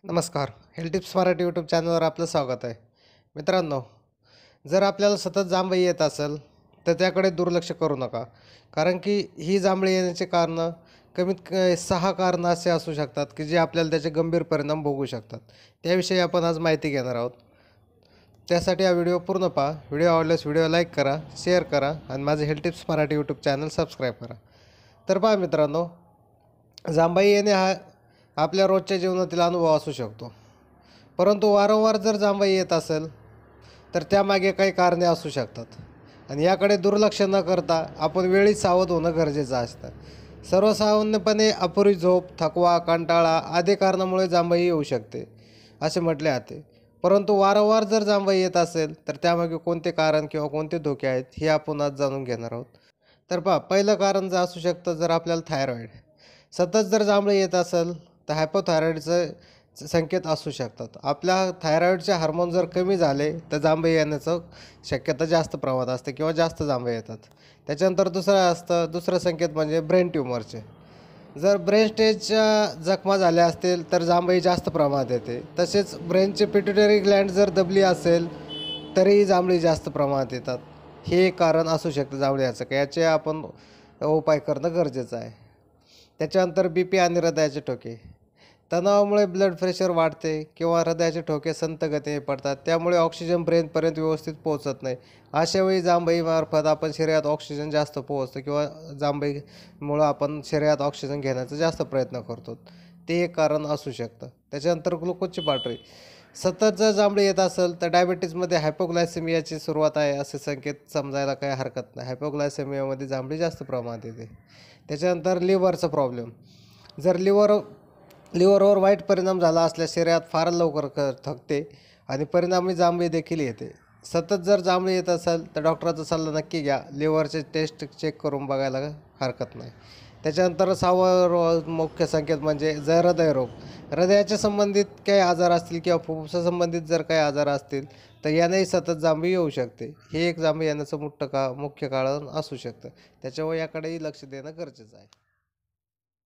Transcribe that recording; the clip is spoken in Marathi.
नमस्कार. हेल्थ टिप्स मराठी यूट्यूब चॅनलवर आपलं स्वागत आहे. मित्रांनो, जर आपल्याला सतत जांभई येत असेल तर त्याकडे दुर्लक्ष करू नका. कारण की ही जांभई येण्याचे कारणं कमीत कमी 6 कारणं असे असू शकतात की जे आपल्याला त्याचे गंभीर परिणाम भोगू शकतात. त्याविषयी आपण आज माहिती घेणार आहोत. त्यासाठी हा व्हिडिओ पूर्ण पहा. व्हिडिओ आवडल्यास व्हिडिओ लाईक करा, शेअर करा आणि माझे health tips Marathi YouTube channel subscribe करा. तर पहा मित्रांनो, जांभई येणे हा आपल्या रोजच्या जीवनातील अनुभव असू शकतो. परंतु वारंवार जर जांभई येत असेल तर त्यामागे काही कारणे असू शकतात आणि याकडे दुर्लक्ष न करता आपण वेळीच सावध होणं गरजेचं असतं. सर्वसामान्यपणे अपुरी झोप, थकवा, कंटाळा आदी कारणामुळे जांभई येऊ शकते असे म्हटले जाते. परंतु वारंवार जर जांभई येत असेल तर त्यामागे कोणते कारण किंवा कोणते धोके आहेत हे आपण आज जाणून घेणार आहोत. तर पहा, पहिलं कारण जर असू शकतं जर आपल्याला थायरॉईड सतत जर जांभई येत असेल तर हायपोथायरॉईडचे संकेत असू शकतात. आपल्या थायरॉईडचे हार्मोन जर कमी झाले तर जांभई येण्याचं शक्यता जास्त प्रमाणात असते किंवा जास्त जांभई येतात. त्याच्यानंतर दुसरं संकेत म्हणजे ब्रेन ट्यूमरचे. जर ब्रेन स्टेजच्या जखमा झाल्या असतील तर जांभई जास्त प्रमाणात येते. तसेच ब्रेनचे पिट्युटरी ग्लँड जर दबली असेल तरीही जांभई जास्त प्रमाणात येतात. हे एक कारण असू शकतं जांभई याचं, याचे आपण उपाय करणं गरजेचं आहे. त्याच्यानंतर BP आणि हृदयाचे ठोके. तणावामुळे ब्लड प्रेशर वाढते किंवा हृदयाचे ठोके संथ गतीने पडतात. त्यामुळे ऑक्सिजन ब्रेनपर्यंत व्यवस्थित पोहोचत नाही. अशावेळी जांभईमार्फत आपण शरीरात ऑक्सिजन जास्त पोहोचतं किंवा जांभईमुळं आपण शरीरात ऑक्सिजन घेण्याचा जास्त प्रयत्न करतो. ते एक कारण असू शकतं. त्याच्यानंतर ग्लुकोजची पातळी. सतत जर जांभई येत असेल तर डायबिटीजमध्ये हायपोग्लायसेमियाची सुरुवात आहे असे संकेत समजायला काही हरकत नाही. हायपोग्लायसेमियामध्ये जांभई जास्त प्रमाणात येते. त्याच्यानंतर लिव्हरचा प्रॉब्लेम. जर लिव्हरवर वाईट परिणाम झाला असल्यास शरीरात फार लवकर थकते आणि परिणामी जांभई देखील येते. सतत जर जांभई येत असेल तर डॉक्टरचा सल्ला नक्की घ्या. लिव्हरचे टेस्ट चेक करून बघायला हरकत नाही. त्याच्यानंतर 6वा मुख्य संकेत म्हणजे जर हृदयरोग. हृदयाच्या संबंधित काही आजार असतील किंवा फुफ्फुसासंबंधित जर काही आजार असतील तर यानेही सतत जांभई येऊ शकते. हे एक जांभई येण्याचं मुख्य कारण असू शकतं. त्याच्यामुळे याकडेही लक्ष देणं गरजेचं आहे.